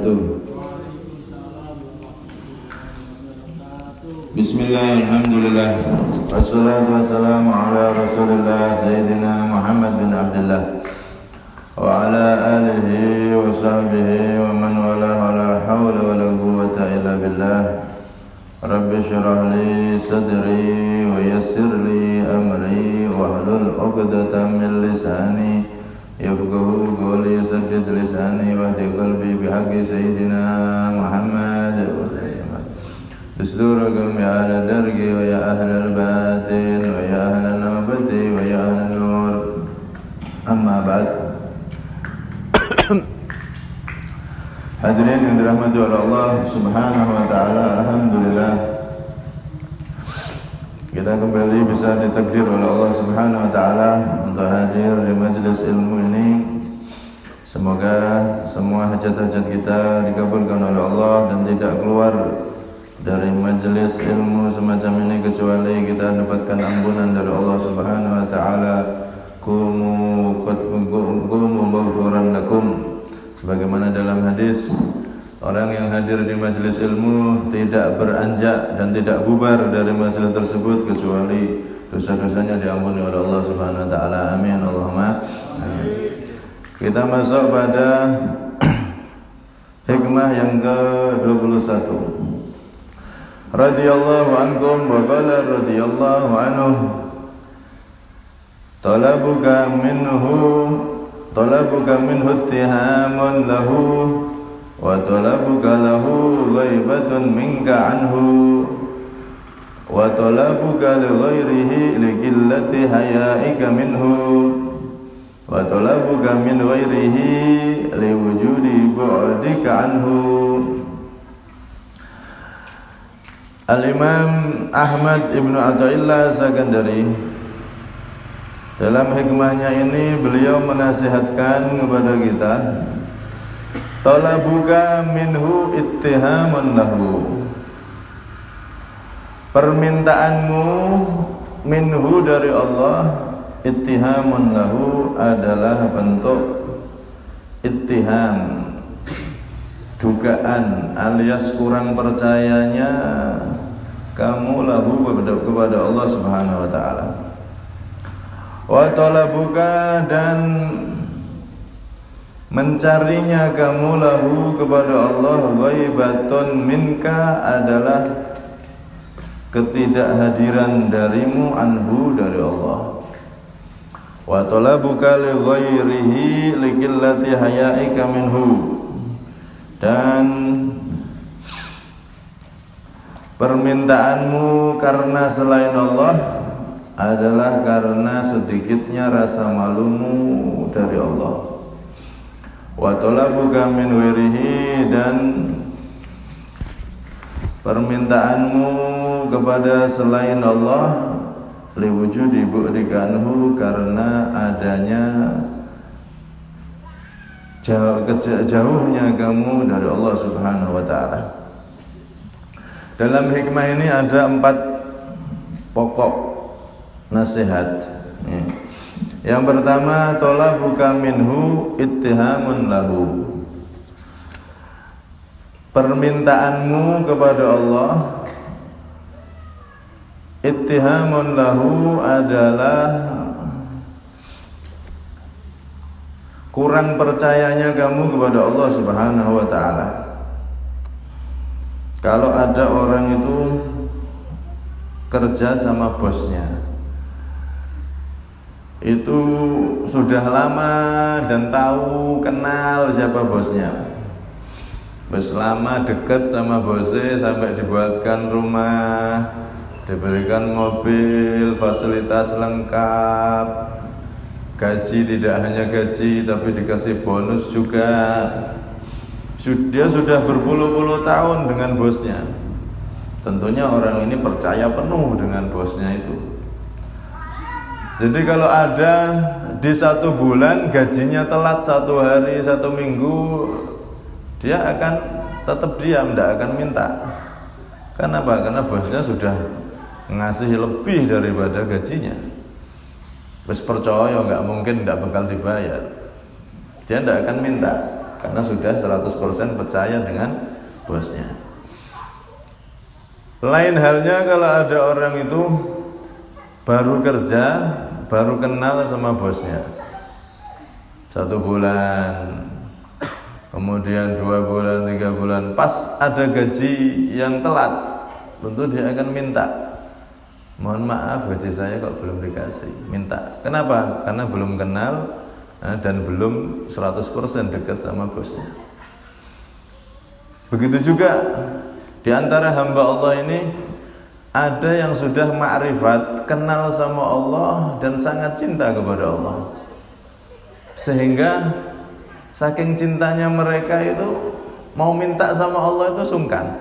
wabarakatuh. Bismillah, alhamdulillah, wassalatu wassalamu ala rasulillah Sayyidina Muhammad bin Abdullah wa ala alihi wa sahbihi wa man wala wa la hawla wa la quwwata illa billah. Rabbi syrah li sadri wa yassir li amri wa hlul 'uqdatam min lisani yafqahu qawli, saddid lisani wahdi qalbi bihaqqi sayyidina Muhammad bisdurakum ya ahla dargi wa ya ahla al-batin wa ya ahla al-nabati wa ya ahla al-nur. Amma ba'd. Hadirin yang dirahmati oleh Allah Subhanahu wa taala, alhamdulillah kita kembali bisa ditakdir oleh Allah Subhanahu wa taala untuk hadir di majelis ilmu ini. Semoga semua hajat-hajat kita dikabulkan oleh Allah dan tidak keluar dari majelis ilmu semacam ini kecuali kita dapatkan ampunan dari Allah Subhanahu wa taala. Qumu maghfuran lakum. Sebagaimana dalam hadis, orang yang hadir di majelis ilmu tidak beranjak dan tidak bubar dari majelis tersebut kecuali dosa-dosanya diampuni oleh Allah Subhanahu wa taala. Amin Allahumma amin. Kita masuk pada hikmah yang ke-21. Radhiyallahu ankum wa qala radhiyallahu anhu talabuka minhu ittihamun lahu wa talabuka lahu ghaibatun minka anhu wa talabuka li ghairihi li qillati hayaika minhu wa talabuka min ghairihi li wujudi bu'dika anhu. Al-Imam Ahmad Ibnu Athaillah Sakandari dalam hikmahnya ini beliau menasihatkan kepada kita, talabuka minhu ittihamun lahu. Permintaanmu minhu dari Allah, ittihamun lahu adalah bentuk ittiham, dugaan alias kurang percayanya kamu lahu kepada Allah Subhanahu wa taala. Wa talabuka, dan mencarinya kamu lahu kepada Allah, ghaibatun minka adalah ketidakhadiran darimu anhu dari Allah. Wa talabuka li ghairihi li qillati hayaika minhu, dan permintaanmu karena selain Allah adalah karena sedikitnya rasa malumu dari Allah. Wa talabuka min wirihi, dan permintaanmu kepada selain Allah liwujudi bu'dika anhu, karena adanya jauhnya kamu dari Allah Subhanahu wa taala. Dalam hikmah ini ada 4 pokok nasihat. Yang pertama, talabuka minhu ittihamun lahu. Permintaanmu kepada Allah, ittihamun lahu, adalah kurang percayanya kamu kepada Allah Subhanahu wa taala. Kalau ada orang itu kerja sama bosnya, itu sudah lama dan tahu kenal siapa bosnya, bos lama dekat sama bosnya sampai dibuatkan rumah, diberikan mobil, fasilitas lengkap, gaji tidak hanya gaji tapi dikasih bonus juga. Dia sudah berpuluh-puluh tahun dengan bosnya. Tentunya orang ini percaya penuh dengan bosnya itu. Jadi kalau ada di 1 bulan gajinya telat 1 hari, 1 minggu, dia akan tetap diam, tidak akan minta. Kenapa? Karena bosnya sudah ngasih lebih daripada gajinya. Terus percaya nggak mungkin tidak bakal dibayar. Dia tidak akan minta. karena sudah 100% percaya dengan bosnya. Lain halnya kalau ada orang itu baru kerja, baru kenal sama bosnya 1 bulan, kemudian 2 bulan, 3 bulan, pas ada gaji yang telat, tentu dia akan minta, mohon maaf gaji saya kok belum dikasih, minta. Kenapa? Karena belum kenal dan belum 100% dekat sama bosnya. Begitu juga di antara hamba Allah ini ada yang sudah ma'rifat, kenal sama Allah dan sangat cinta kepada Allah, sehingga saking cintanya mereka itu mau minta sama Allah itu sungkan.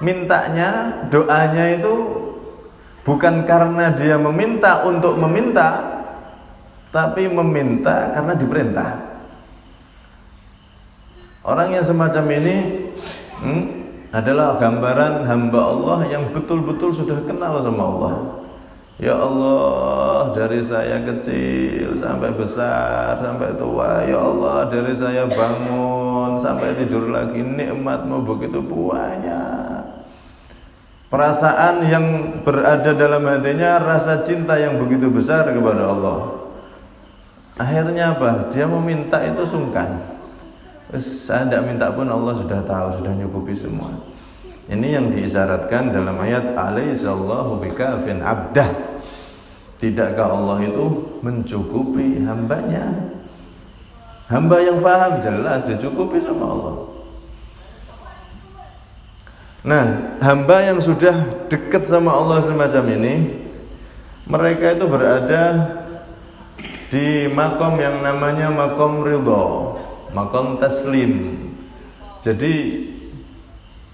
Mintanya, doanya itu bukan karena dia meminta untuk meminta, tapi meminta karena diperintah. Orang yang semacam ini adalah gambaran hamba Allah yang betul-betul sudah kenal sama Allah. Ya Allah, dari saya kecil sampai besar, sampai tua, ya Allah, dari saya bangun sampai tidur lagi, nikmat-Mu begitu banyak. Perasaan yang berada dalam hatinya, rasa cinta yang begitu besar kepada Allah. Akhirnya apa? Dia meminta itu sungkan. Saya tidak minta pun Allah sudah tahu, sudah nyukupi semua. Ini yang diisyaratkan dalam ayat Alaihissallahu bikafin abdah. Tidakkah Allah itu mencukupi hambanya? Hamba yang faham jelas dicukupi sama Allah. Nah, hamba yang sudah dekat sama Allah semacam ini, mereka itu berada di makom yang namanya makom ridho, makom taslim. Jadi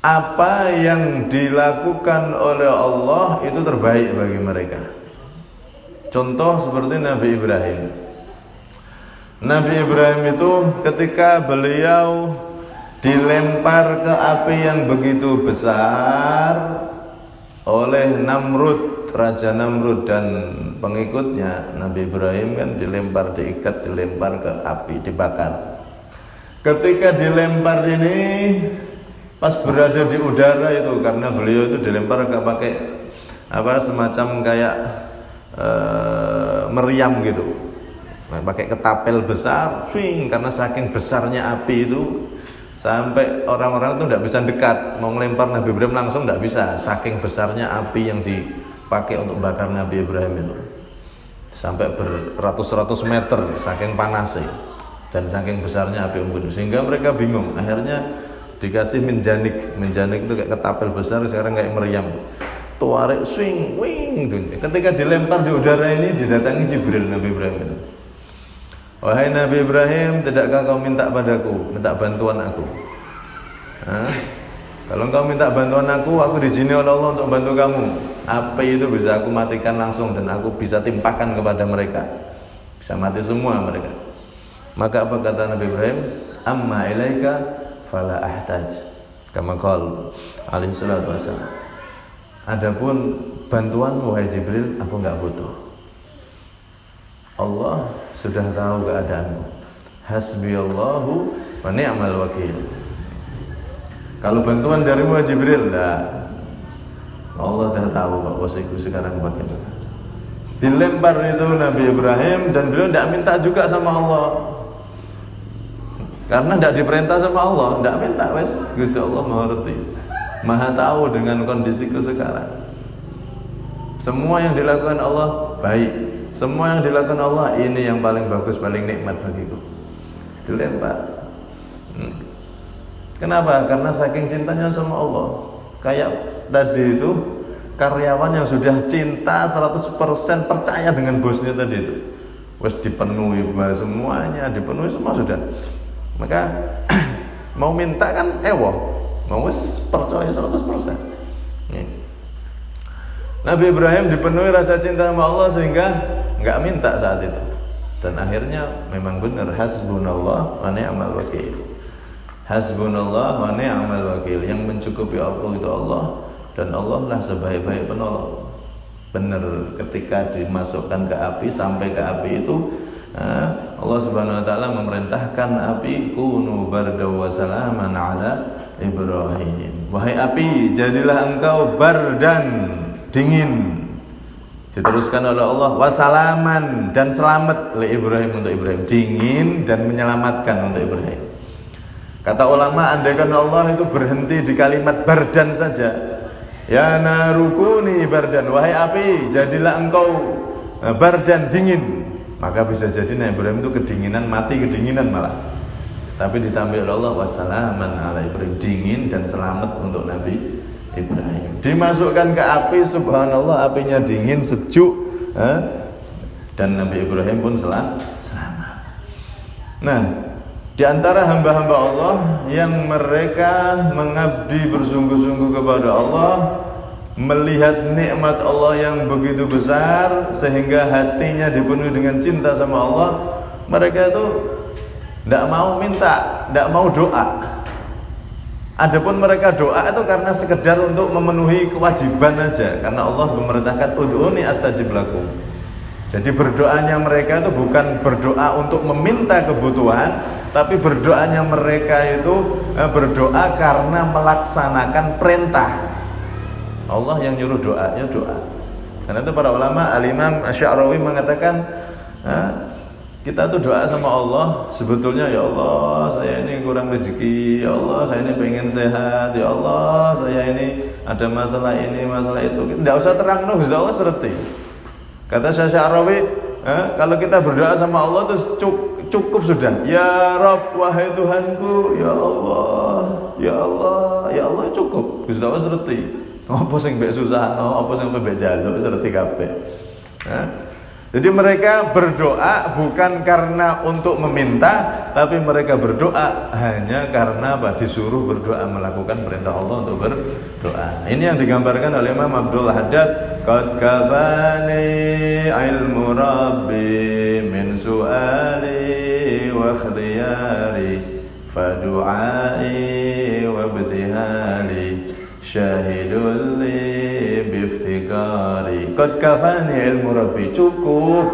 apa yang dilakukan oleh Allah itu terbaik bagi mereka. Contoh seperti Nabi Ibrahim. Nabi Ibrahim itu ketika beliau dilempar ke api yang begitu besar oleh Namrud, Raja Namrud dan pengikutnya, Nabi Ibrahim kan dilempar, diikat, dilempar ke api, dibakar. Ketika dilempar ini, pas berada di udara itu, karena beliau itu dilempar agak pakai semacam kayak meriam gitu, pakai ketapel besar, swing, karena saking besarnya api itu sampai orang-orang itu tidak bisa dekat, mau ngelempar Nabi Ibrahim langsung tidak bisa, saking besarnya api yang dipakai untuk bakar Nabi Ibrahim itu, sampai beratus-ratus meter, saking panasnya dan saking besarnya api unggun, sehingga mereka bingung. Akhirnya dikasih menjanik itu kayak ketapel besar, sekarang kayak meriam, tuarek swing, wing. Ketika dilempar di udara ini didatangi Jibril Nabi Ibrahim itu. Wahai Nabi Ibrahim, tidakkah kau minta padaku, minta bantuan aku? Kalau kau minta bantuan aku diizinkan oleh Allah untuk bantu kamu. Api itu bisa aku matikan langsung dan aku bisa timpakan kepada mereka, bisa mati semua mereka. Maka apa kata Nabi Ibrahim? Amma ilaika fala ahtaj, kama qala alaihi salatu wassalam. Adapun bantuanmu wahai Jibril, aku enggak butuh. Allah sudah tahu keadaanmu. Hasbiyallahu wa ni'mal wakil. Kalau bantuan darimu wahai Jibril, enggak. Allah sudah tahu Pak bosku sekarang bagaimana. Dilempar itu Nabi Ibrahim dan beliau tidak minta juga sama Allah. Karena tidak diperintah sama Allah, tidak minta, wes Gusti Allah mengerti, Maha tahu dengan kondisiku sekarang. Semua yang dilakukan Allah baik, semua yang dilakukan Allah ini yang paling bagus, paling nikmat bagiku. Dilempar. Kenapa? Karena saking cintanya sama Allah. Kayak tadi itu karyawan yang sudah cinta 100% percaya dengan bosnya tadi itu, wes dipenuhi semuanya, dipenuhi semua sudah. Maka mau minta kan mau wis percaya 100%. Nabi Ibrahim dipenuhi rasa cinta sama Allah sehingga enggak minta saat itu. Dan akhirnya memang benar, hasbunallah wa ni'mal wakil. Hasbunallah wa ni'mal wakil. Yang mencukupi Allah itu Allah, dan Allah lah sebaik-baik penolong. Benar, ketika dimasukkan ke api, sampai ke api itu Allah Subhanahu wa taala memerintahkan api kunu barda wa salaman ala Ibrahim. Wahai api, jadilah engkau bardan, dingin. Diteruskan oleh Allah wasalaman, dan selamat li Ibrahim, untuk Ibrahim, dingin dan menyelamatkan untuk Ibrahim. Kata ulama, andaikan Allah itu berhenti di kalimat bardan saja, ya narukuni bardan, wahai api jadilah engkau bardan, dingin, maka bisa jadi Nabi Ibrahim itu kedinginan, mati kedinginan malah. Tapi ditambah oleh Allah wasalaman ala Ibrahim, dingin dan selamat untuk Nabi Ibrahim. Dimasukkan ke api, subhanallah, apinya dingin, sejuk, dan Nabi Ibrahim pun selamat. Nah, di antara hamba-hamba Allah yang mereka mengabdi bersungguh-sungguh kepada Allah, melihat nikmat Allah yang begitu besar sehingga hatinya dipenuhi dengan cinta sama Allah, mereka itu tidak mau minta, tidak mau doa. Adapun mereka doa itu karena sekedar untuk memenuhi kewajiban aja, karena Allah memerintahkan ud'uni astajib lakum. Jadi berdoanya mereka itu bukan berdoa untuk meminta kebutuhan, tapi berdoanya mereka itu berdoa karena melaksanakan perintah. Allah yang nyuruh doanya doa. Karena itu para ulama, Al-Imam Asy'arawi mengatakan, kita tuh doa sama Allah sebetulnya, ya Allah saya ini kurang rezeki, ya Allah saya ini pengen sehat, ya Allah saya ini ada masalah ini, masalah itu. Tidak usah terang, Gusti Allah serti. Kata Syekh-Syarawi, kalau kita berdoa sama Allah itu cukup sudah. Ya Rabb, wahai Tuhanku, ya Allah, ya Allah, ya Allah, cukup. Gusti Allah serti. Apa sing mbek susah, apa sing mbek jaluk serti kabeh. Jadi mereka berdoa bukan karena untuk meminta, tapi mereka berdoa hanya karena disuruh berdoa, melakukan perintah Allah untuk berdoa. Ini yang digambarkan oleh Imam Abdul Haddad, qad kafani ilmu rabbi min su'ali wa ikhtiyari fa du'ai wa ibtihali syahidul li biftikari. Qad kafani ilmu rabbi, cukup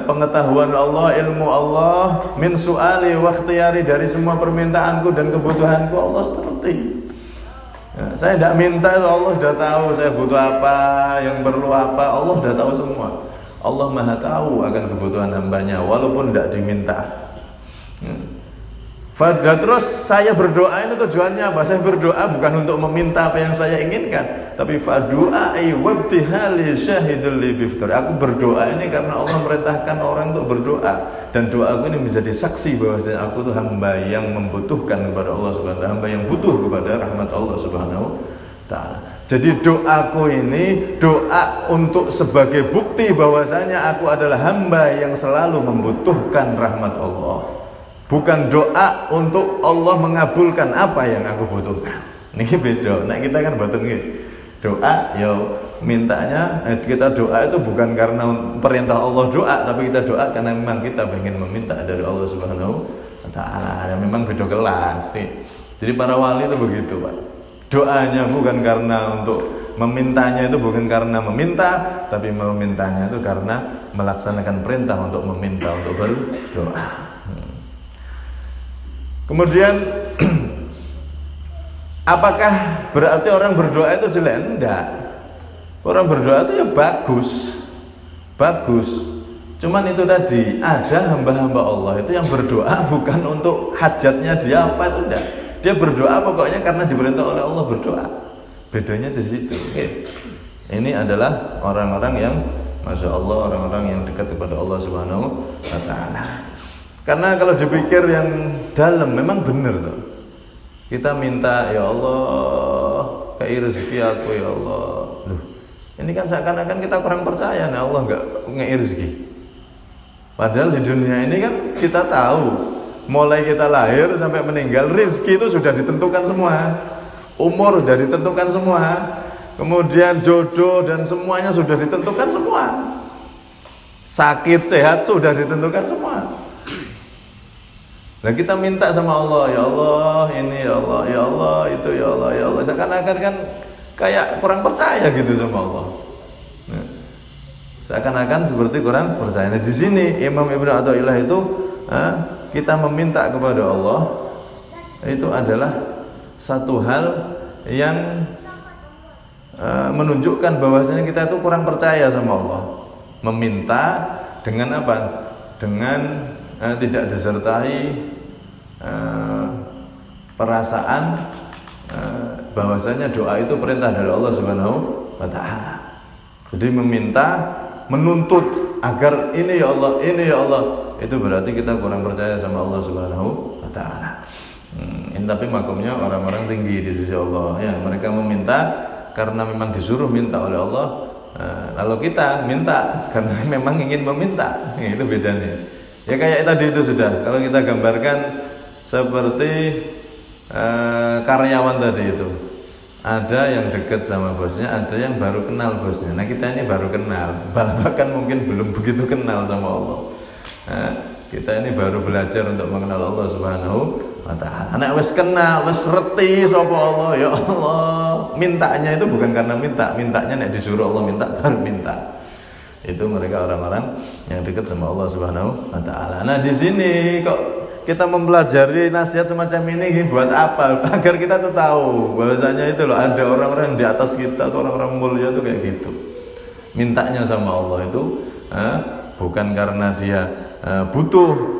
pengetahuan Allah, ilmu Allah, min su'ali wa ikhtiyari, dari semua permintaanku dan kebutuhanku Allah seperti. Saya tidak minta, Allah sudah tahu saya butuh apa, yang perlu apa, Allah sudah tahu semua. Allah Maha tahu akan kebutuhan hambanya walaupun tidak diminta. Terus saya berdoa ini tujuannya apa? Saya berdoa bukan untuk meminta apa yang saya inginkan, tapi fadu'ai wabtihali syahidul li biftar. Aku berdoa ini karena Allah merintahkan orang untuk berdoa, dan doaku ini menjadi saksi bahwa aku itu hamba yang membutuhkan kepada Allah Subhanahu wa taala, hamba yang butuh kepada rahmat Allah Subhanahu wa taala. Jadi doaku ini doa untuk sebagai bukti bahwasanya aku adalah hamba yang selalu membutuhkan rahmat Allah. Bukan doa untuk Allah mengabulkan apa yang aku butuhkan. Ini beda. Nah kita kan betul nih. Doa, ya mintanya, kita doa itu bukan karena perintah Allah doa, tapi kita doa karena memang kita ingin meminta dari Allah Subhanahu wa taala. Memang beda kelas. Jadi para wali itu begitu, Pak. Doanya bukan karena untuk memintanya, itu bukan karena meminta, tapi memintanya itu karena melaksanakan perintah untuk meminta, untuk berdoa. Kemudian apakah berarti orang berdoa itu jelek? Enggak. Orang berdoa itu ya bagus. Cuman itu tadi, ada hamba-hamba Allah itu yang berdoa bukan untuk hajatnya dia apa, itu enggak. Dia berdoa pokoknya karena diperintah oleh Allah berdoa. Bedanya di situ. Ini adalah orang-orang yang, masya Allah, orang-orang yang dekat kepada Allah Subhanahu wa taala. Karena kalau dipikir yang dalam memang benar tuh. Kita minta, ya Allah, kei rezeki aku ya Allah. Loh, ini kan seakan-akan kita kurang percaya, nah Allah enggak ngei rezeki. Padahal di dunia ini kan kita tahu, mulai kita lahir sampai meninggal, rezeki itu sudah ditentukan semua. Umur sudah ditentukan semua. Kemudian jodoh dan semuanya sudah ditentukan semua. Sakit, sehat sudah ditentukan semua. Nah kita minta sama Allah, ya Allah ini, ya Allah, ya Allah itu, ya Allah, ya Allah. Seakan-akan kan kayak kurang percaya gitu sama Allah. Seakan-akan seperti kurang percaya. Nah, di sini Imam Ibnu Athaillah itu kita meminta kepada Allah itu adalah satu hal yang menunjukkan bahwasanya kita itu kurang percaya sama Allah. Meminta dengan apa? Dengan tidak disertai perasaan bahwasanya doa itu perintah dari Allah Subhanahu wa taala. Jadi meminta, menuntut agar ini ya Allah, ini ya Allah, itu berarti kita kurang percaya sama Allah Subhanahu wa taala. Tapi makomnya orang-orang tinggi di sisi Allah ya, mereka meminta karena memang disuruh minta oleh Allah. Kalau kita minta karena memang ingin meminta, itu bedanya. Ya kayak tadi itu sudah, kalau kita gambarkan seperti karyawan tadi itu, ada yang dekat sama bosnya, ada yang baru kenal bosnya. Nah kita ini baru kenal, bahkan mungkin belum begitu kenal sama Allah. Kita ini baru belajar untuk mengenal Allah Subhanahu wa taala. Nek wis kenal, wis reti sapa Allah, ya Allah, mintanya itu bukan karena minta, mintanya nek disuruh Allah minta baru minta. Itu mereka orang-orang yang dekat sama Allah Subhanahu wa taala. Nah di sini kok kita mempelajari nasihat semacam ini buat apa? Agar kita tuh tahu bahwasanya itu loh, ada orang-orang di atas kita, orang-orang mulia tuh kayak gitu. Mintanya sama Allah itu bukan karena dia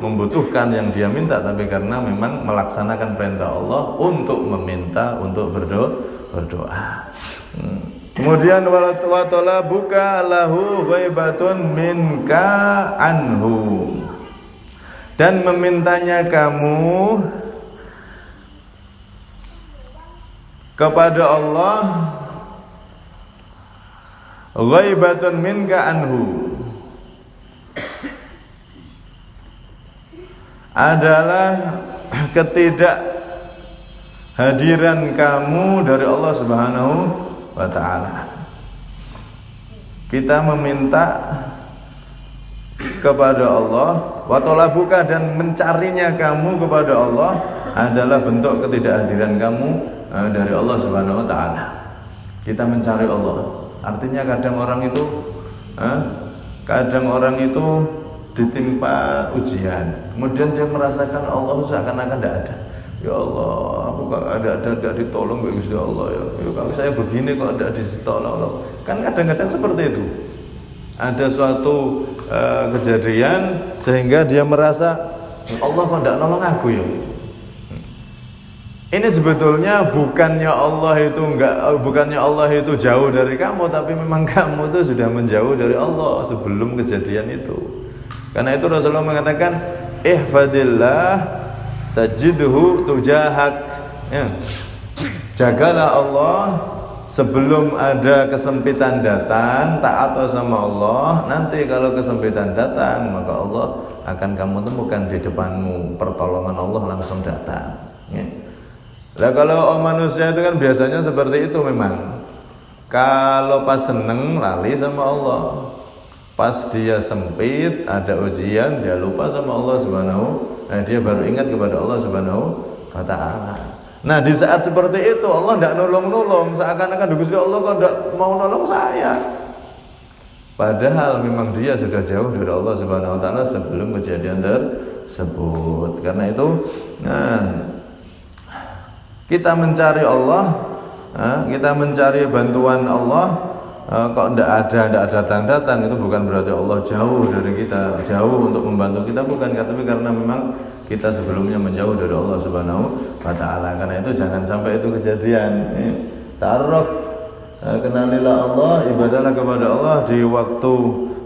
membutuhkan yang dia minta, tapi karena memang melaksanakan perintah Allah untuk meminta, untuk berdoa. Kemudian wa talabuka lahu ghaibatun minka anhu, dan memintanya kamu kepada Allah ghaibatun minka anhu, adalah ketidakhadiran kamu dari Allah Subhanahu wa ta'ala. Kita meminta kepada Allah, wa talabuka, dan mencarinya kamu kepada Allah adalah bentuk ketidakhadiran kamu dari Allah Subhanahu wa ta'ala. Kita mencari Allah, artinya kadang orang itu ditimpa ujian, kemudian dia merasakan Allah seakan-akan tidak ada. Ya Allah, aku kok ada ditolong ya Gusti Allah ya. Kalau saya begini kok tidak ditolong. Kan kadang-kadang seperti itu. Ada suatu kejadian sehingga dia merasa Allah kok tidak nolong aku ya. Ini sebetulnya bukannya Allah itu jauh dari kamu, tapi memang kamu itu sudah menjauh dari Allah sebelum kejadian itu. Karena itu Rasulullah mengatakan ihfadillah tajidhu tujahak, ya. Jagalah Allah sebelum ada kesempitan datang, taat sama Allah. Nanti kalau kesempitan datang, maka Allah akan kamu temukan di depanmu, pertolongan Allah langsung datang, ya. Nah kalau manusia itu kan biasanya seperti itu memang. Kalau pas seneng lali sama Allah, pas dia sempit, ada ujian, dia lupa sama Allah Subhanahu. Nah dia baru ingat kepada Allah Subhanahu wa ta'ala. Nah di saat seperti itu Allah tidak nolong-nolong, seakan-akan Gusti Allah kok tidak mau nolong saya. Padahal memang dia sudah jauh dari Allah Subhanahu wa ta'ala sebelum kejadian tersebut. Karena itu kita mencari Allah, kita mencari bantuan Allah. Kok tidak ada datang-datang, itu bukan berarti Allah jauh dari kita, jauh untuk membantu kita, bukan, tapi karena memang kita sebelumnya menjauh dari Allah Subhanahu wa ta'ala. Karena itu jangan sampai itu kejadian. Ta'arraf, kenalilah Allah, ibadahlah kepada Allah di waktu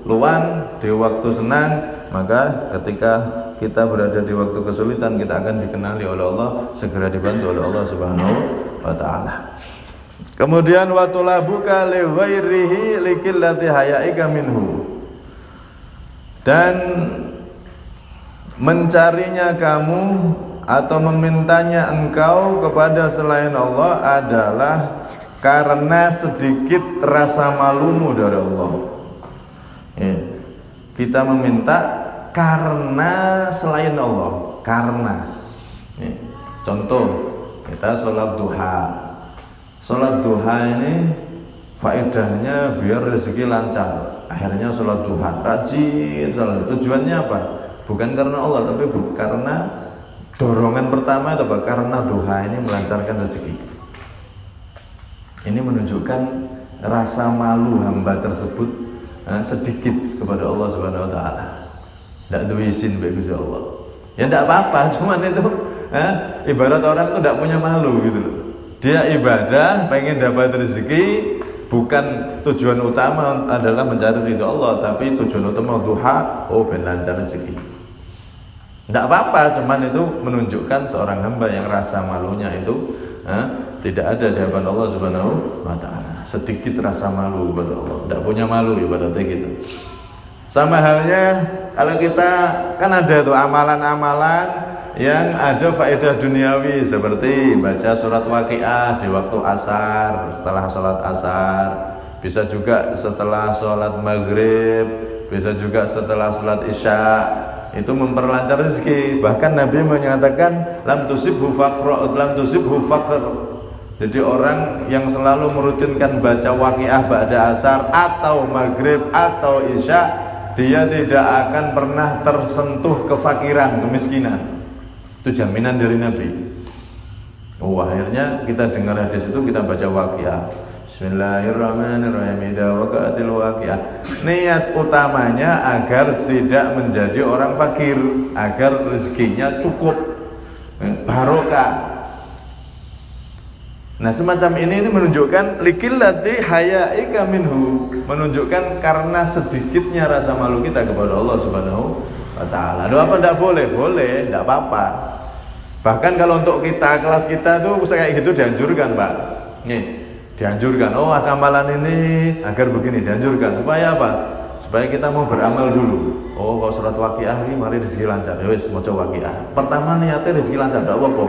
luang, di waktu senang. Maka ketika kita berada di waktu kesulitan, kita akan dikenali oleh Allah, segera dibantu oleh Allah Subhanahu wa ta'ala. Kemudian wa talabuka li ghairihi likillati hayaika minhu, dan mencarinya kamu atau memintanya engkau kepada selain Allah adalah karena sedikit rasa malumu dari Allah. Kita meminta karena selain Allah, karena contoh kita sholat duha. Sholat duha ini faedahnya biar rezeki lancar. Akhirnya sholat duha, rajin sholat. Tujuannya apa? Bukan karena Allah, tapi karena dorongan pertama itu apa? Karena duha ini melancarkan rezeki. Ini menunjukkan rasa malu hamba tersebut sedikit kepada Allah Subhanahu Wa Taala. Tidak ada izin bagi Allah. Ya tidak apa-apa, cuman itu ibarat orang itu tidak punya malu gitu loh. Dia ibadah, pengen dapat rezeki. Bukan tujuan utama adalah mencari ridho Allah, tapi tujuan utama duha, ben lancar rezeki. Tidak apa-apa, cuman itu menunjukkan seorang hamba yang rasa malunya itu tidak ada di hadapan Allah Subhanahu Wa Taala. Sedikit rasa malu kepada Allah, tidak punya malu ibaratnya gitu. Sama halnya kalau kita kan ada tuh amalan-amalan yang ada faedah duniawi seperti baca surat Waqiah di waktu asar, setelah sholat asar, bisa juga setelah sholat maghrib, bisa juga setelah sholat isya. Itu memperlancar rezeki. Bahkan Nabi menyatakan lam tusibhu faqr. Jadi orang yang selalu merutinkan baca Waqiah ba'da asar atau maghrib atau isya, dia tidak akan pernah tersentuh kefakiran, kemiskinan. Itu jaminan dari Nabi. Akhirnya kita dengar hadis itu, kita baca Waqiah. Bismillahirrahmanirrahim. Idza waqa'atil waqiah. Niat utamanya agar tidak menjadi orang fakir, agar rezekinya cukup, barokah. Nah, semacam ini menunjukkan likillati hayaika minhu, menunjukkan karena sedikitnya rasa malu kita kepada Allah Subhanahu Wa Taala. Aduh, apa tidak boleh? Boleh, tidak apa-apa. Bahkan kalau untuk kita, kelas kita tuh kayak gitu dianjurkan, Pak. Nih, dianjurkan. Oh, ada amalan ini agar begini, dianjurkan. Supaya apa? Supaya kita mau beramal dulu. Oh, kalau surat Waqiah ini mari rezeki lancar. Ya wis, maca Waqiah. Pertama niatnya rezeki lancar, tidak apa-apa.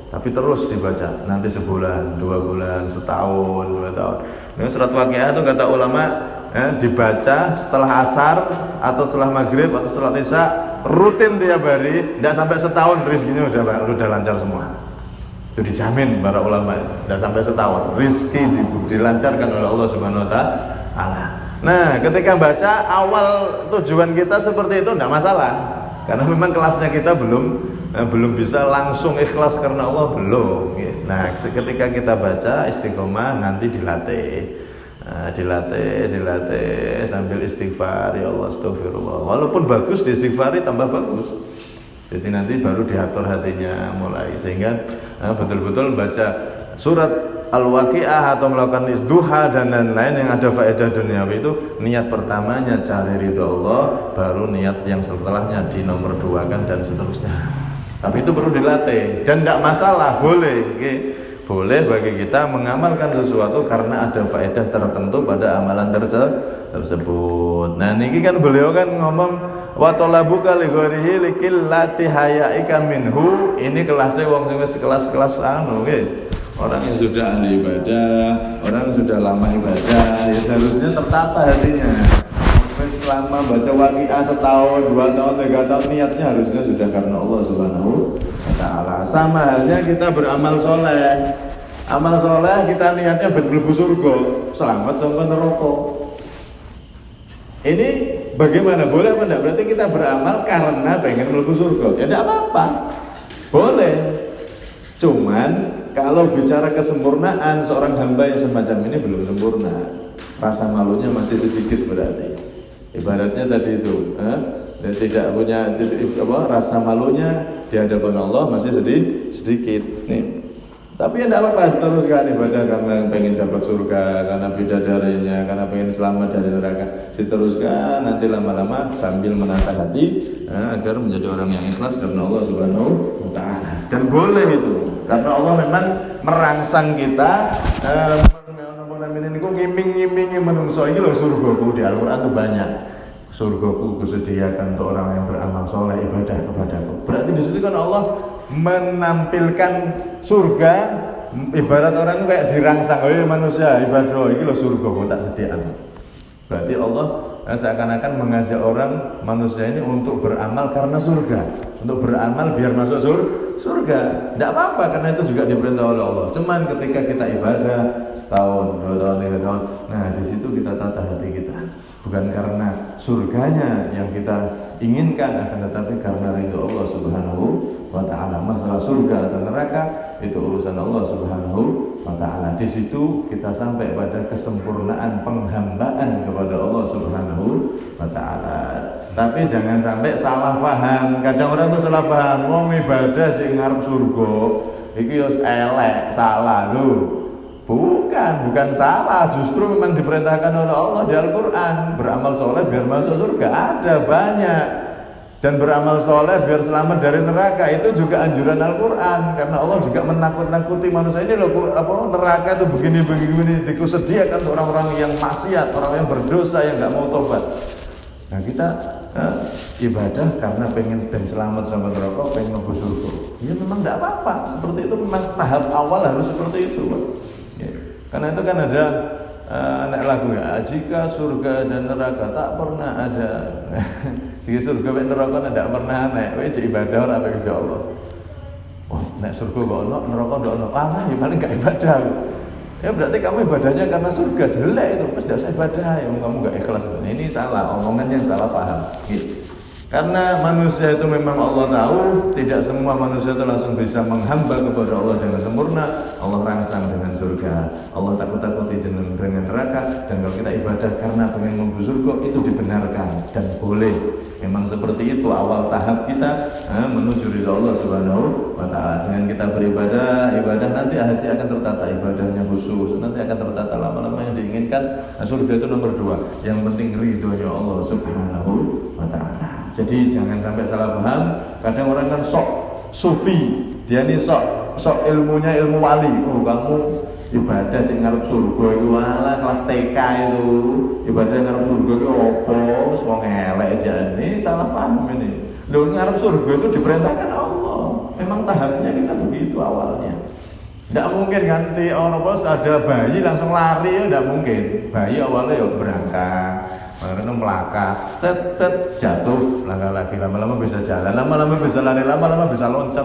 Tapi terus dibaca. Nanti sebulan, 2 bulan, setahun, 2 tahun. Nah, surat Waqiah itu kata ulama dibaca setelah asar atau setelah maghrib atau setelah isya, rutin tiap hari, tidak sampai setahun rezekinya udah lancar semua. Itu dijamin para ulama, tidak sampai setahun rezeki dilancarkan oleh Allah Subhanahu Wa Taala. Nah, ketika baca awal tujuan kita seperti itu tidak masalah, karena memang kelasnya kita belum bisa langsung ikhlas karena Allah, belum. Nah, ketika kita baca istiqomah nanti dilatih. Dilatih sambil istighfar, ya Allah astagfirullah. Walaupun bagus diistighfari tambah bagus. Jadi nanti baru diatur hatinya mulai, sehingga betul-betul baca surat Al-Waqiah atau melakukan duha dan lain-lain yang ada faedah duniawi itu niat pertamanya cari ridho Allah, baru niat yang setelahnya di nomor 2-kan dan seterusnya. Tapi itu perlu dilatih dan tidak masalah, boleh. Boleh bagi kita mengamalkan sesuatu karena ada faedah tertentu pada amalan tersebut. Nah, niki kan beliau kan ngomong wa talabuka li ghairihi likillati hayaika minhu. Ini kelasnya wong sing kelas-kelas orang yang sudah ahli ibadah, orang yang sudah lama ibadah, ya seharusnya tertata hatinya. Selama baca Waqiah setahun, 2 tahun, 3 tahun, niatnya harusnya sudah karena Allah Subhanahu Wa Taala. Sama halnya kita beramal soleh. Amal soleh kita niatnya mlebu surga, selamat saka neraka. Ini bagaimana? Boleh apa enggak? Berarti kita beramal karena pengen mlebu surga. Ya tidak apa-apa. Boleh. Cuman kalau bicara kesempurnaan, seorang hamba yang semacam ini belum sempurna. Rasa malunya masih sedikit berarti. Ibaratnya tadi itu, dan tidak punya rasa malunya di hadapan Allah masih sedikit. Nih. Tapi ya tidak apa-apa, teruskan ibadah karena pengen dapat surga, karena bidadarinya, karena pengen selamat dari neraka. Diteruskan, nanti lama-lama sambil menata hati agar menjadi orang yang ikhlas karena Allah Subhanahu Wa Taala. Dan boleh itu, karena Allah memang merangsang kita. Ini kok ngiming-ngimingi menungso ini loh surgaku, di Al-Quran itu banyak. Surgaku kusediakan untuk orang yang beramal soleh, ibadah kepadaku. Berarti di situ kan Allah menampilkan surga ibarat orang itu kayak dirangsang, oh manusia ibadah, ini loh surgaku tak sediakan. Berarti Allah seakan-akan mengajak orang manusia ini untuk beramal karena surga, untuk beramal biar masuk surga. Tidak apa-apa, karena itu juga diperintah oleh Allah. Cuman ketika kita ibadah setahun, 2 tahun, 3 tahun, nah di situ kita tata hati kita, bukan karena surganya yang kita inginkan, akan tetapi karena ridho Allah Subhanahu wa Ta'ala. Masalah surga atau neraka itu urusan Allah Subhanahu wa Ta'ala. Di situ kita sampai pada kesempurnaan penghambaan kepada Allah Subhanahu wa Ta'ala. Tapi jangan sampai salah paham. Kadang orang tuh salah paham, mau ibadah sing ngarep surga iki yo elek, salah lho. Bukan salah, justru memang diperintahkan oleh Allah di Al-Quran. Beramal soleh biar masuk surga, ada banyak. Dan beramal soleh biar selamat dari neraka, itu juga anjuran Al-Quran. Karena Allah juga menakut-nakuti manusia ini loh, neraka itu begini, disediakan untuk orang-orang yang maksiat, orang yang berdosa, yang gak mau tobat. Nah kita ibadah karena pengen dan selamat sama neraka, pengen masuk surga. Ya memang gak apa-apa, seperti itu memang tahap awal harus seperti itu, Pak. Ya. Karena itu kan ada anak lagu ya, jika surga dan neraka tak pernah ada. Jika surga dan neraka tidak pernah ada, wajib ibadah orang bagi Allah. Wah, nek surga gak ono, neraka gak ono, ya paling gak ibadah. Ya berarti kamu ibadahnya karena surga, jelek itu, pas tidak usah ibadah, ya kamu gak ikhlas. Ini salah, omongan yang salah paham. Gitu. Karena manusia itu memang Allah tahu, tidak semua manusia itu langsung bisa menghamba kepada Allah dengan sempurna. Allah rangsang dengan surga, Allah takut-takuti dengan neraka. Dan kalau kita ibadah karena pengen menuju surga, itu dibenarkan dan boleh. Memang seperti itu awal tahap kita menuju ridha Allah Subhanahu wa Ta'ala. Dengan kita beribadah, nanti hati akan tertata, ibadahnya khusus, nanti akan tertata lama-lama yang diinginkan. Nah, surga itu nomor 2. Yang penting ridhonya Allah Subhanahu wa Ta'ala. Jadi jangan sampai salah paham. Kadang orang kan sok sufi, dia ini sok ilmunya ilmu wali. Oh kamu ibadah cek ngarep surga itu ala kelas TK itu. Ibadah ngarep surga itu opo, wong elek aja. Ini salah paham ini. Lho ngarep surga itu diperintahkan Allah. Memang tahapnya kita begitu awalnya. Tidak mungkin ganti orang bos ada bayi langsung lari ya, tidak mungkin. Bayi awalnya ya berangkat, karena melangkah, jatuh, langkah lagi, lama-lama bisa jalan, lama-lama bisa lari, lama-lama bisa loncat.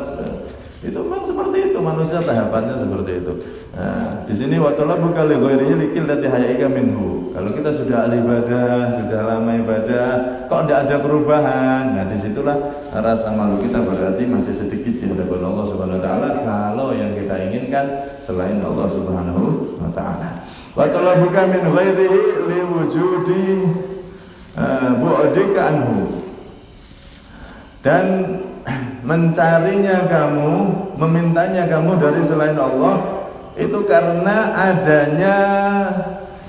Itu memang seperti itu, manusia tahapannya seperti itu. Nah, di sini watalah bukan legoi likil dati hayaika minhu. Kalau kita sudah ahli ibadah, sudah lama ibadah, kok tidak ada perubahan? Nah, disitulah rasa malu kita berarti masih sedikit di hadapan Allah Subhanahu Wa Taala. Kalau yang kita inginkan selain Allah Subhanahu Wa Taala. Watalah bukan min ghairihi liwujudi bu'dika anhu. Dan mencarinya kamu, memintanya kamu dari selain Allah itu karena adanya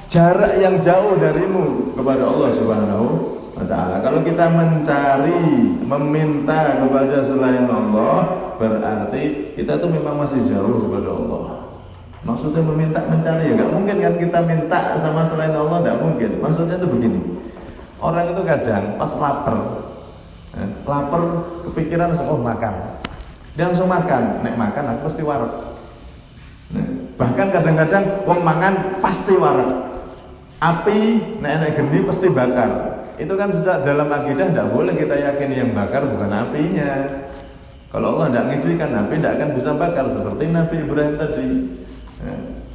jarak yang jauh darimu kepada Allah Subhanahu wa Ta'ala. Kalau kita mencari, meminta kepada selain Allah, berarti kita tuh memang masih jauh kepada Allah. Maksudnya meminta, mencari ya gak mungkin kan kita minta sama selain Allah, gak mungkin. Maksudnya itu begini, orang itu kadang pas lapar kepikiran langsung makan, dia langsung makan. Nek makan aku pasti warak. Bahkan kadang-kadang wong mangan pasti warak. Api nek geni pasti bakar. Itu kan sejak dalam akidah tidak boleh kita yakin yang bakar bukan apinya. Kalau Allah tidak mengizinkan api tidak akan bisa bakar seperti Nabi Ibrahim tadi.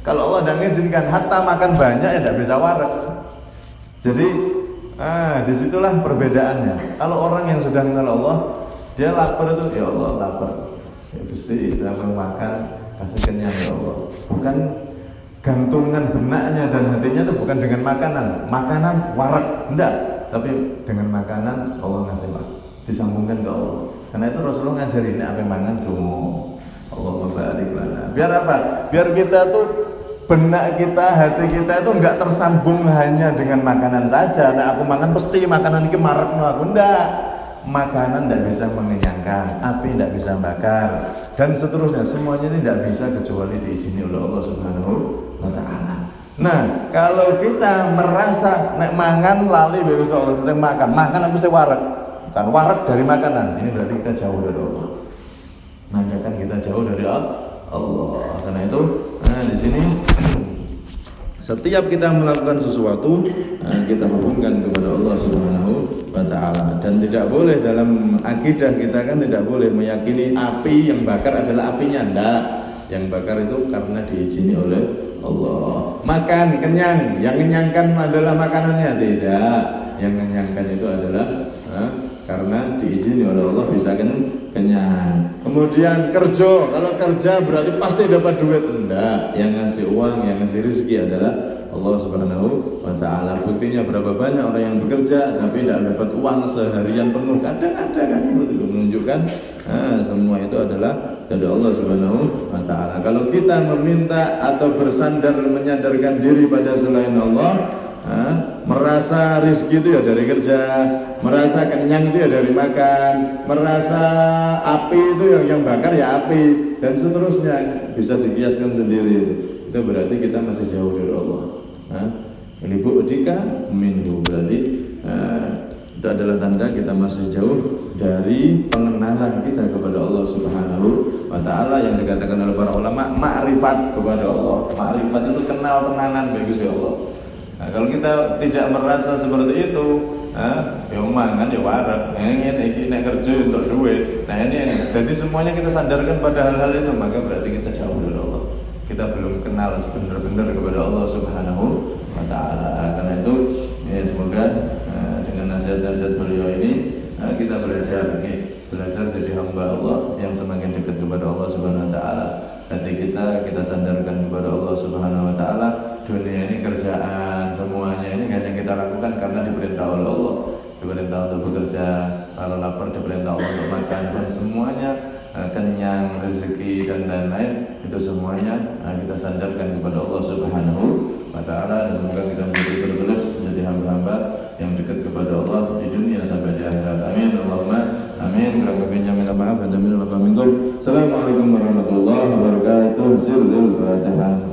Kalau Allah tidak mengizinkan hatta makan banyak ya tidak bisa warak. Jadi disitulah perbedaannya. Kalau orang yang sudah kenal Allah, dia lapar itu, ya Allah lapar, ya Gusti saya mau makan, kasih kenyang ya Allah. Bukan gantungan benaknya dan hatinya itu bukan dengan makanan warak, enggak, tapi dengan makanan Allah ngasih disambungkan ke Allah. Karena itu Rasulullah ngajarin ini apa mangan dulu. Allah barik lana. Biar apa? Biar kita tuh benak kita, hati kita itu enggak tersambung hanya dengan makanan saja. Nah aku makan pasti makanan ini marak aku enggak. Makanan tidak bisa mengenyangkan, api tidak bisa bakar, dan seterusnya. Semuanya ini tidak bisa kecuali diizini oleh Allah Subhanahu wa Ta'ala. Nah, kalau kita merasa nek mangan lali begitu Allah sedang makan aku mesti warak. Kan warak dari makanan. Ini berarti kita jauh dari Allah. Nanyakan kita jauh dari Allah. Karena itu, di sini Setiap kita melakukan sesuatu, kita hubungkan kepada Allah Subhanahu wa Ta'ala. Dan tidak boleh dalam akidah kita kan tidak boleh meyakini api yang bakar adalah apinya. Enggak, yang bakar itu karena diizini oleh Allah. Makan kenyang, yang kenyangkan adalah makanannya. Tidak, yang kenyangkan itu adalah karena diizini oleh Allah bisa kenyang. Kemudian kerja, kalau kerja berarti pasti dapat duit. Enggak, yang ngasih uang, yang ngasih rezeki adalah Allah Subhanahu wa Ta'ala. Buktinya berapa banyak orang yang bekerja tapi tidak dapat uang seharian penuh. Kadang ada kan itu menunjukkan semua itu adalah dari Allah Subhanahu wa Ta'ala. Kalau kita meminta atau bersandar menyandarkan diri pada selain Allah, merasa rizki itu ya dari kerja, merasa kenyang itu ya dari makan, merasa api itu yang bakar ya api, dan seterusnya bisa dikiaskan sendiri itu berarti kita masih jauh dari Allah. Ini bu'dika minhu, berarti itu adalah tanda kita masih jauh dari pengenalan kita kepada Allah Subhanahu wa Ta'ala, yang dikatakan oleh para ulama ma'rifat kepada Allah. Ma'rifat itu kenal tenanan bagi Allah. Nah, kalau kita tidak merasa seperti itu, ya mangan ya warak, ini kerja untuk duit. Nah ini, jadi semuanya kita sandarkan pada hal-hal itu, maka berarti kita jauh dari Allah. Kita belum kenal benar-benar kepada Allah Subhanahu wa Ta'ala. Karena itu, ya semoga dengan nasihat-nasihat beliau ini kita belajar jadi hamba Allah yang semakin dekat kepada Allah Subhanahu wa Ta'ala. Hati kita sandarkan kepada Allah Subhanahu wa Ta'ala. Dunia ini kerjaan, semuanya ini hanya kita lakukan karena diperintah oleh Allah. Diperintah untuk bekerja, kalau lapar diperintah Allah untuk makan, dan semuanya kenyang, rezeki dan lain-lain, itu semuanya kita sandarkan kepada Allah Subhanahu wa Ta'ala. Dan semoga kita menjadi terus menjadi hamba-hamba yang dekat kepada Allah di dunia sampai di akhirat. Amin Allahumma amin. Kurang lebihnya minta maaf dan minta minkum. Assalamualaikum warahmatullahi wabarakatuh. Sirrul Fatihah.